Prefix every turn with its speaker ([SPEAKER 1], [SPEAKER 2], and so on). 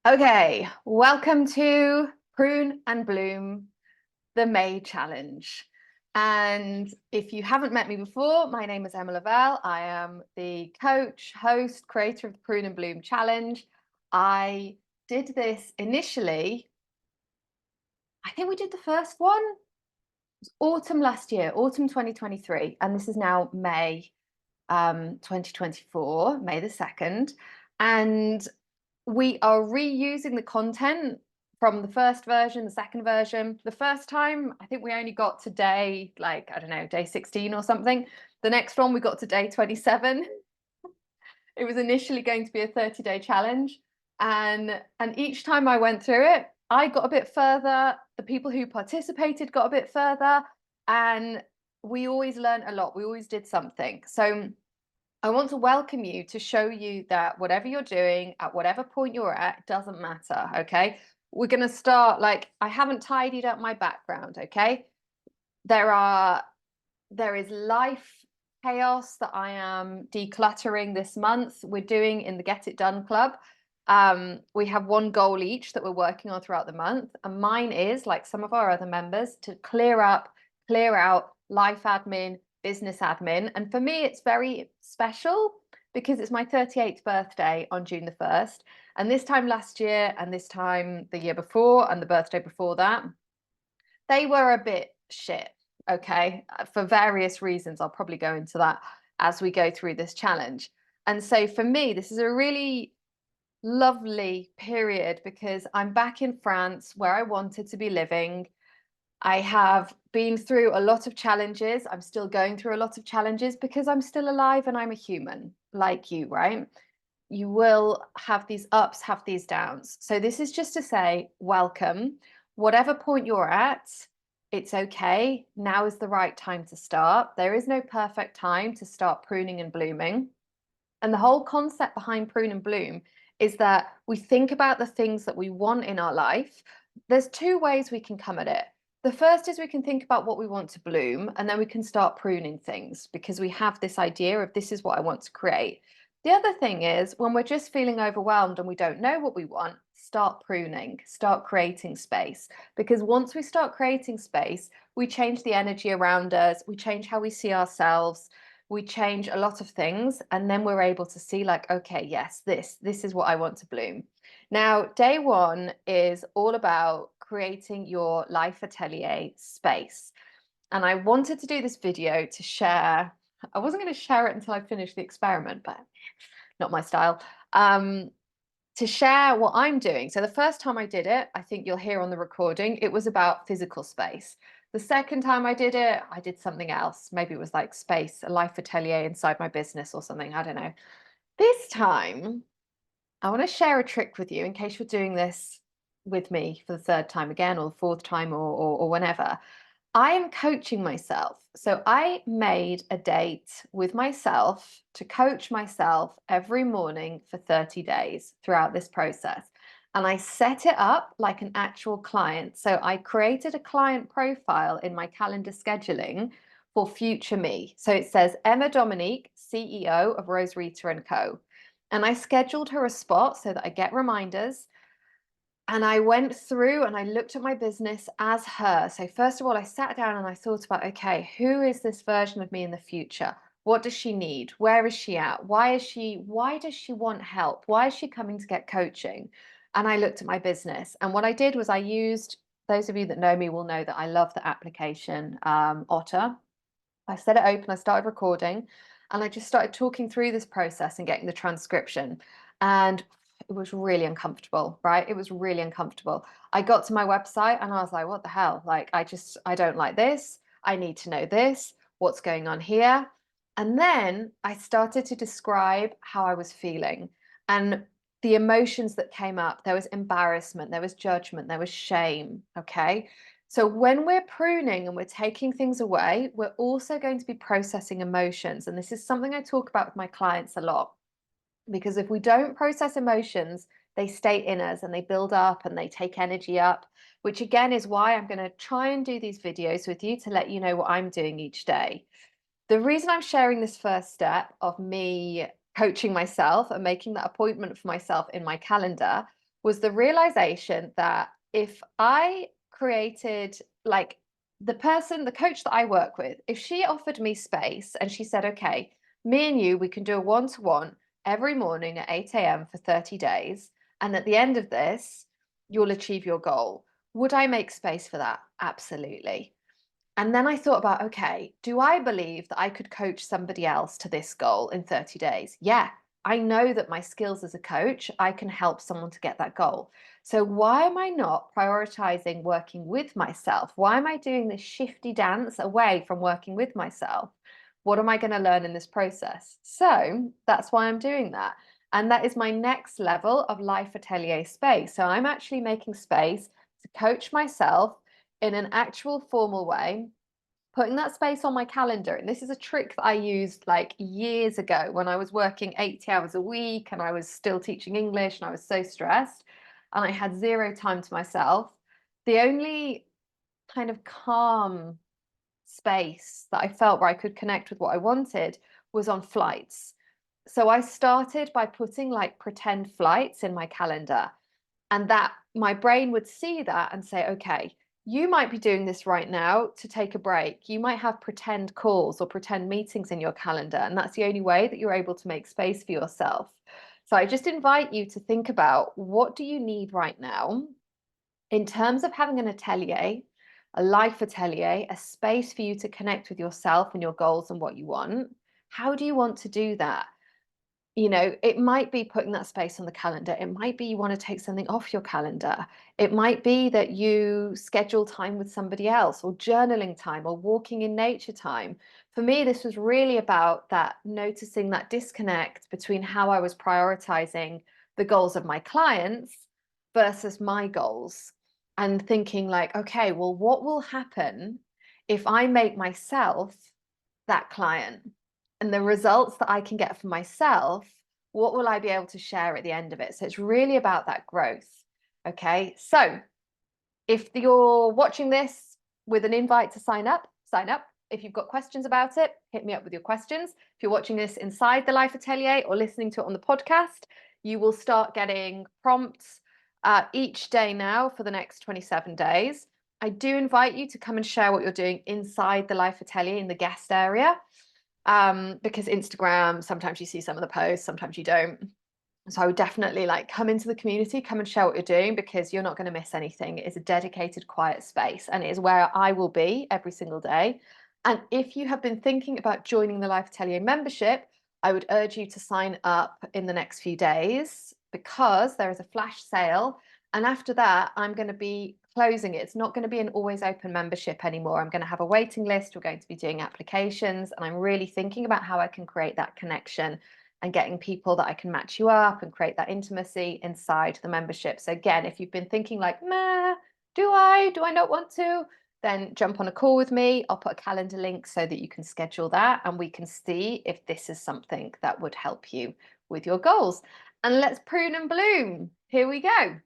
[SPEAKER 1] Okay, welcome to Prune and Bloom, the May Challenge. And if you haven't met me before, my name is Emma Lavelle. I am the coach, host, creator of the Prune and Bloom Challenge. I did this initially, I think we did the first one, it was autumn last year, autumn 2023, and this is now May 2024, May the 2nd. And we are reusing the content from the first version, the second version. The first time, I think we only got to day, like, I don't know, day 16 or something. The next one, we got to day 27. It was initially going to be a 30-day challenge. And each time I went through it, I got a bit further. The people who participated got a bit further. And we always learned a lot. We always did something. So I want to welcome you to show you that whatever you're doing, at whatever point you're at, doesn't matter, okay? We're going to start, like, I haven't tidied up my background, okay? There is life chaos that I am decluttering this month. We're doing in the Get It Done Club. We have one goal each that we're working on throughout the month. And mine is, like some of our other members, to clear out life admin, business admin. And for me, it's very special because it's my 38th birthday on June the 1st. And this time last year, and this time the year before, and the birthday before that, they were a bit shit, okay, for various reasons. I'll probably go into that as we go through this challenge. And so for me, this is a really lovely period because I'm back in France where I wanted to be living. I have been through a lot of challenges. I'm still going through a lot of challenges because I'm still alive and I'm a human like you, right? You will have these ups, have these downs. So this is just to say, welcome. Whatever point you're at, it's okay. Now is the right time to start. There is no perfect time to start pruning and blooming. And the whole concept behind Prune and Bloom is that we think about the things that we want in our life. There's two ways we can come at it. The first is we can think about what we want to bloom, and then we can start pruning things because we have this idea of this is what I want to create. The other thing is when we're just feeling overwhelmed and we don't know what we want, start pruning, start creating space. Because once we start creating space, we change the energy around us, we change how we see ourselves, we change a lot of things, and then we're able to see, like, okay, yes, this is what I want to bloom. Now, day one is all about creating your life atelier space. And I wanted to do this video to share. I wasn't going to share it until I finished the experiment, but not my style. To share what I'm doing. So the first time I did it, I think you'll hear on the recording, it was about physical space. The second time I did it, I did something else. Maybe it was like space, a life atelier inside my business or something. I don't know. This time, I want to share a trick with you in case you're doing this with me for the third time again, or the fourth time, or whenever. I am coaching myself. So I made a date with myself to coach myself every morning for 30 days throughout this process. And I set it up like an actual client. So I created a client profile in my calendar scheduling for future me. So it says Emma Dominique, CEO of Rose Rita & Co. And I scheduled her a spot so that I get reminders. And I went through and I looked at my business as her. So first of all, I sat down and I thought about, okay, who is this version of me in the future? What does she need? Where is she at? Why does she want help? Why is she coming to get coaching? And I looked at my business. And what I did was I used, those of you that know me will know that I love the application Otter. I set it open, I started recording, and I just started talking through this process and getting the transcription. And it was really uncomfortable, right? It was really uncomfortable. I got to my website and I was like, what the hell? Like, I don't like this. I need to know this. What's going on here? And then I started to describe how I was feeling and the emotions that came up. There was embarrassment, there was judgment, there was shame. Okay. So when we're pruning and we're taking things away, we're also going to be processing emotions. And this is something I talk about with my clients a lot. Because if we don't process emotions, they stay in us and they build up and they take energy up, which again is why I'm going to try and do these videos with you to let you know what I'm doing each day. The reason I'm sharing this first step of me coaching myself and making that appointment for myself in my calendar was the realization that if I created, like, the coach that I work with, if she offered me space and she said, okay, me and you, we can do a one-to-one every morning at 8 a.m. for 30 days. And at the end of this, you'll achieve your goal. Would I make space for that? Absolutely. And then I thought about, okay, do I believe that I could coach somebody else to this goal in 30 days? Yeah, I know that my skills as a coach, I can help someone to get that goal. So why am I not prioritizing working with myself? Why am I doing this shifty dance away from working with myself? What am I going to learn in this process? So that's why I'm doing that. And that is my next level of Life Atelier space. So I'm actually making space to coach myself in an actual formal way, putting that space on my calendar. And this is a trick that I used like years ago when I was working 80 hours a week and I was still teaching English and I was so stressed and I had zero time to myself. The only kind of calm space that I felt where I could connect with what I wanted was on flights. So I started by putting like pretend flights in my calendar, and that my brain would see that and say, okay, you might be doing this right now to take a break. You might have pretend calls or pretend meetings in your calendar, and that's the only way that you're able to make space for yourself. So I just invite you to think about, what do you need right now in terms of having an atelier, a life atelier, a space for you to connect with yourself and your goals and what you want. How do you want to do that? You know, it might be putting that space on the calendar. It might be you want to take something off your calendar. It might be that you schedule time with somebody else, or journaling time, or walking in nature time. For me, this was really about that, noticing that disconnect between how I was prioritizing the goals of my clients versus my goals, and thinking like, okay, well, what will happen if I make myself that client? And the results that I can get for myself, what will I be able to share at the end of it? So it's really about that growth. Okay. So if you're watching this with an invite to sign up, sign up. If you've got questions about it, hit me up with your questions. If you're watching this inside the Life Atelier or listening to it on the podcast, you will start getting prompts each day now for the next 27 days. I do invite you to come and share what you're doing inside the Life Atelier in the guest area, because Instagram, sometimes you see some of the posts, sometimes you don't. So I would definitely like come into the community, come and share what you're doing, because you're not going to miss anything. It is a dedicated, quiet space, and it is where I will be every single day. And if you have been thinking about joining the Life Atelier membership, I would urge you to sign up in the next few days, because there is a flash sale. And after that, I'm going to be closing it. It's not going to be an always open membership anymore. I'm going to have a waiting list. We're going to be doing applications, and I'm really thinking about how I can create that connection and getting people that I can match you up and create that intimacy inside the membership. So again, if you've been thinking like, nah, do I not want to? Then jump on a call with me. I'll put a calendar link so that you can schedule that, and we can see if this is something that would help you with your goals. And let's prune and bloom. Here we go.